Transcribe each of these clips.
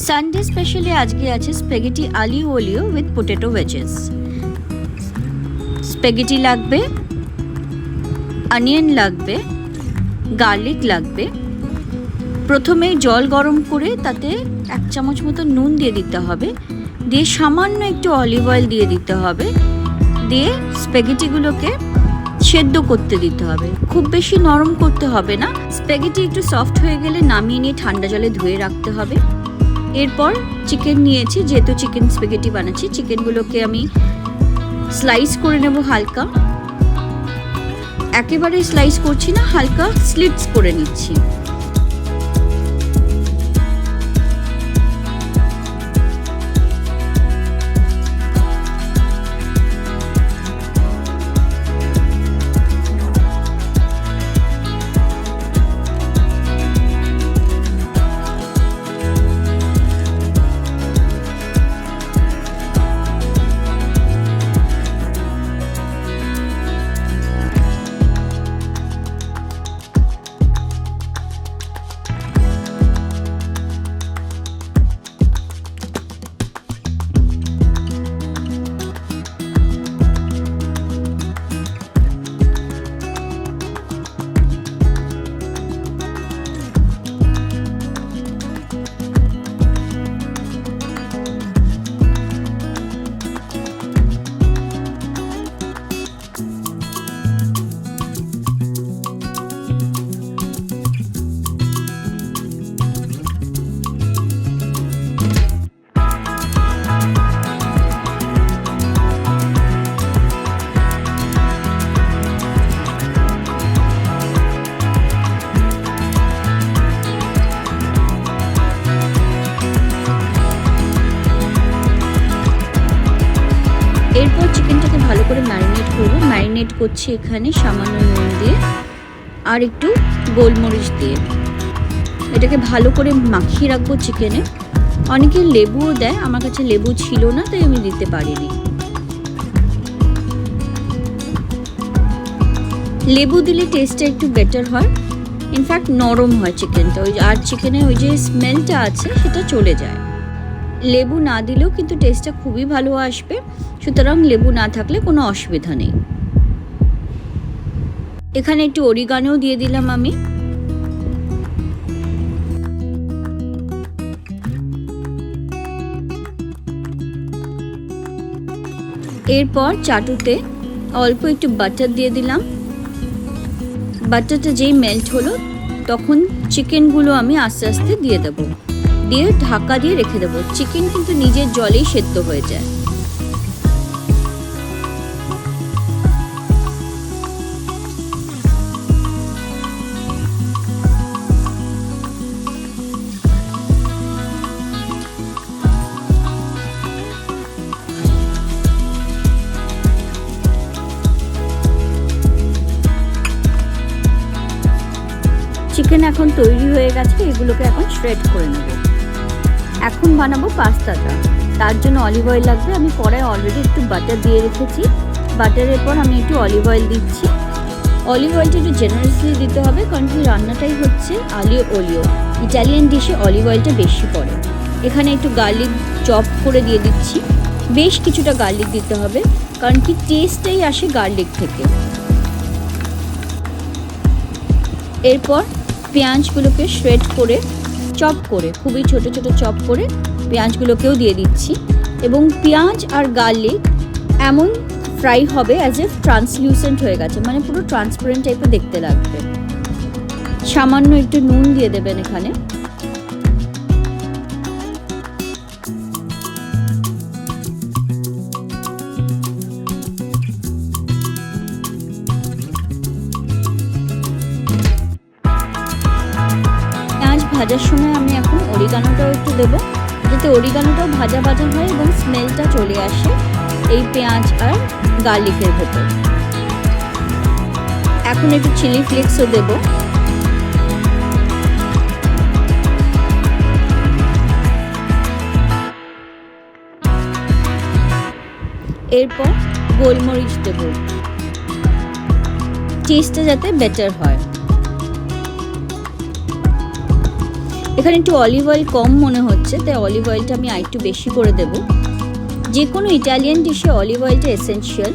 Sunday specially আজকে আছে spaghetti aglio olio with potato veggies. Spaghetti লাগবে, অনিয়ন লাগবে, গার্লিক লাগবে। প্রথমে জল গরম করে তাতে 1 চামচ মতো নুন দিয়ে দিতে হবে, দিয়ে সামান্য একটু অলিভ অয়েল দিয়ে দিতে হবে, দিয়ে স্প্যাগেটিগুলোকে সেদ্ধ করতে দিতে হবে। খুব বেশি নরম করতে হবে না। স্প্যাগেটি একটু সফট হয়ে গেলে নামিয়ে নিয়ে ঠান্ডা জলে ধুয়ে রাখতে হবে। এরপর চিকেন নিয়েছি, যেহেতু চিকেন স্প্যাগেটি বানাচ্ছি, চিকেনগুলোকে আমি স্লাইস করে নেব হালকা। একেবারে স্লাইস করছি না, হালকা স্লিটস করে নিচ্ছি। এরপর চিকেনটাকে ভালো করে ম্যারিনেট করব। ম্যারিনেট করছি এখানে সামান্য নুন দিয়ে আর একটু গোলমরিচ দিয়ে। এটাকে ভালো করে মাখিয়ে রাখবো চিকেনে। অনেকে লেবুও দেয়, আমার কাছে লেবু ছিল না তাই আমি দিতে পারিনি। লেবু দিলে টেস্টটা একটু বেটার হয়, ইনফ্যাক্ট নরম হয় চিকেনটা, আর চিকেনে ওই যে স্মেলটা আছে সেটা চলে যায়। লেবু না দিলেও কিন্তু টেস্টটা খুবই ভালো আসবে, সুতরাং লেবু না থাকলে কোনো অসুবিধা নেই। এখানে একটু অরিগানো দিয়ে দিলাম আমি। এরপর চাটুতে অল্প একটু বাটার দিয়ে দিলাম। বাটারটা যেই মেল্ট হলো তখন চিকেনগুলো আমি আস্তে আস্তে দিয়ে দেবো, দিয়ে ঢাকা দিয়ে রেখে দেবো। চিকেন কিন্তু নিজের জলেই সেদ্ধ হয়ে যায়। চিকেন এখন তৈরি হয়ে গেছে, এগুলোকে এখন শ্রেড করে নেব। এখন বানাবো পাস্তাটা। তার জন্য অলিভ অয়েল লাগবে। আমি কড়াই অলরেডি একটু বাটার দিয়ে রেখেছি। বাটারের পর আমি একটু অলিভ অয়েল দিচ্ছি। অলিভ অয়েলটা একটু জেনারেসলি দিতে হবে, কারণ কি রান্নাটাই হচ্ছে আলিও ওলিও। ইটালিয়ান ডিশে অলিভ অয়েলটা বেশি পড়ে। এখানে একটু গার্লিক চপ করে দিয়ে দিচ্ছি। বেশ কিছুটা গার্লিক দিতে হবে, কারণ কি টেস্টটাই আসে গার্লিক থেকে। এরপর পেঁয়াজগুলোকে শ্রেড করে চপ করে, খুবই ছোট ছোট চপ করে পেঁয়াজগুলোকেও দিয়ে দিচ্ছি। এবং পেঁয়াজ আর গার্লিক এমন ফ্রাই হবে অ্যাজ এ ট্রান্সলিউসেন্ট হয়ে গেছে, মানে পুরো ট্রান্সপারেন্ট টাইপের দেখতে লাগবে। সামান্য একটু নুন দিয়ে দেবেন এখানে। ভাজার সময় আমি এখন অরিগানোটাও একটু দেবো, যাতে অরিগানোটাও ভাজা ভাজা হয় এবং স্মেলটা চলে আসে এই পেঁয়াজ আর গার্লিকের ভেতর। এখন একটু চিলি ফ্লেক্সও দেব। এরপর গোলমরিচ দেব, টেস্টটা যাতে বেটার হয়। এখানে একটু অলিভ অয়েল কম মনে হচ্ছে, তাই অলিভ অয়েলটা আমি আরেকটু বেশি করে দেব। যে কোনো ইটালিয়ান ডিশে অলিভ অয়েলটা এসেনশিয়াল,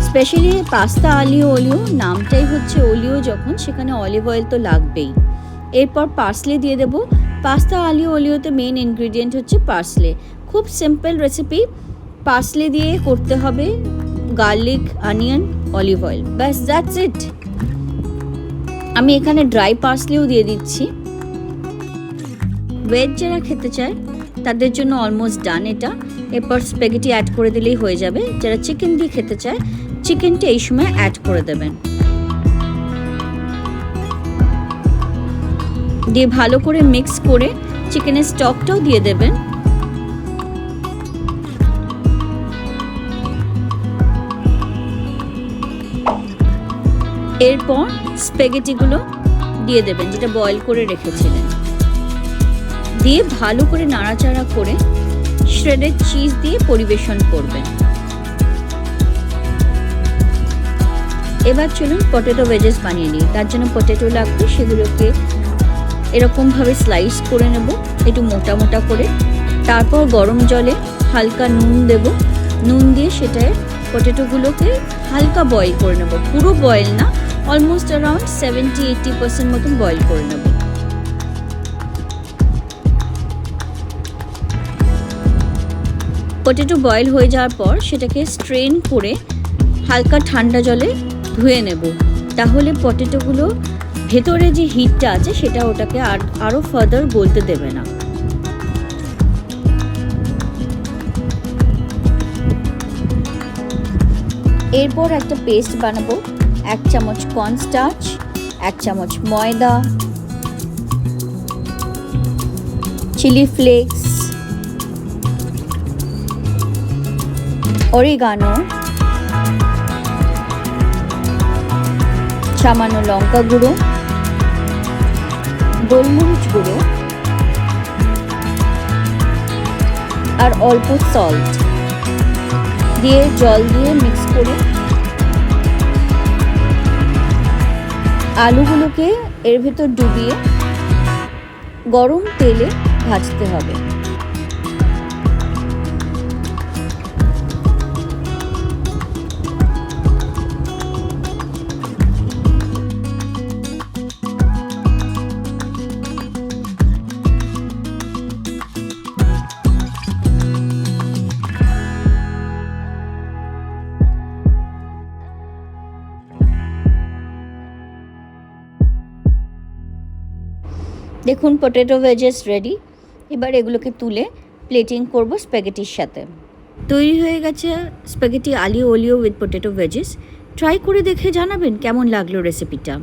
স্পেশালি পাস্তা আলিও ওলিও, নামটাই হচ্ছে ওলিও যখন, সেখানে অলিভ অয়েল তো লাগবেই। এরপর পার্সলে দিয়ে দেবো। পাস্তা আলিও ওলিওতে মেইন ইনগ্রিডিয়েন্ট হচ্ছে পার্সলে। খুব সিম্পল রেসিপি, পার্সলে দিয়ে করতে হবে, গার্লিক, অনিয়ন, অলিভ অয়েল, ব্যাস দ্যাটস ইট। আমি এখানে ড্রাই পার্সলেও দিয়ে দিচ্ছি। ভেজ যারা খেতে চায় তাদের জন্য অলমোস্ট ডান এটা। এরপর স্প্যাগেটি অ্যাড করে দিলেই হয়ে যাবে। যারা চিকেন দিয়ে খেতে চায় চিকেনটা এই সময় অ্যাড করে দেবেন, দিয়ে ভালো করে মিক্স করে চিকেনের স্টকটাও দিয়ে দেবেন। এরপর স্প্যাগেটিগুলো দিয়ে দেবেন যেটা বয়েল করে রেখেছিলেন, দিয়ে ভালো করে নাড়াচাড়া করে শ্রেডেড চিজ দিয়ে পরিবেশন করবেন। এবার চলুন পটেটো ভেজেস বানিয়ে নিই। তার জন্য পটেটো লাগবে, সেগুলোকে এরকমভাবে স্লাইস করে নেব একটু মোটা মোটা করে। তারপর গরম জলে হালকা নুন দেব, নুন দিয়ে সেটায় পটেটোগুলোকে হালকা বয়েল করে নেব, পুরো বয়েল না, অলমোস্ট অ্যারাউন্ড 70-80% মতন বয়েল করে নেব। পটেটো বয়েল হয়ে যাওয়ার পর সেটাকে স্ট্রেন করে হালকা ঠান্ডা জলে ধুয়ে নেব, তাহলে পটেটোগুলো ভেতরে যে হিটটা আছে সেটা ওটাকে আরও ফার্দার গলতে দেবে না। এরপর একটা পেস্ট বানাবো। 1 চামচ কর্নস্টার্চ, 1 চামচ ময়দা, চিলি ফ্লেক্স, অরিগানো, সামান্য লঙ্কা গুঁড়ো, গোলমরিচ গুঁড়ো আর অল্প সল্ট দিয়ে জল দিয়ে মিক্স করে আলুগুলোকে এর ভেতর ডুবিয়ে গরম তেলে ভাজতে হবে। দেখুন পটেটো ভেজেস রেডি। এবার এগুলোকে তুলে প্লেটিং করব স্প্যাগেটির সাথে। তৈরি হয়ে গেছে spaghetti aglio olio with potato veggies. Try করে দেখে জানাবেন কেমন লাগলো রেসিপিটা।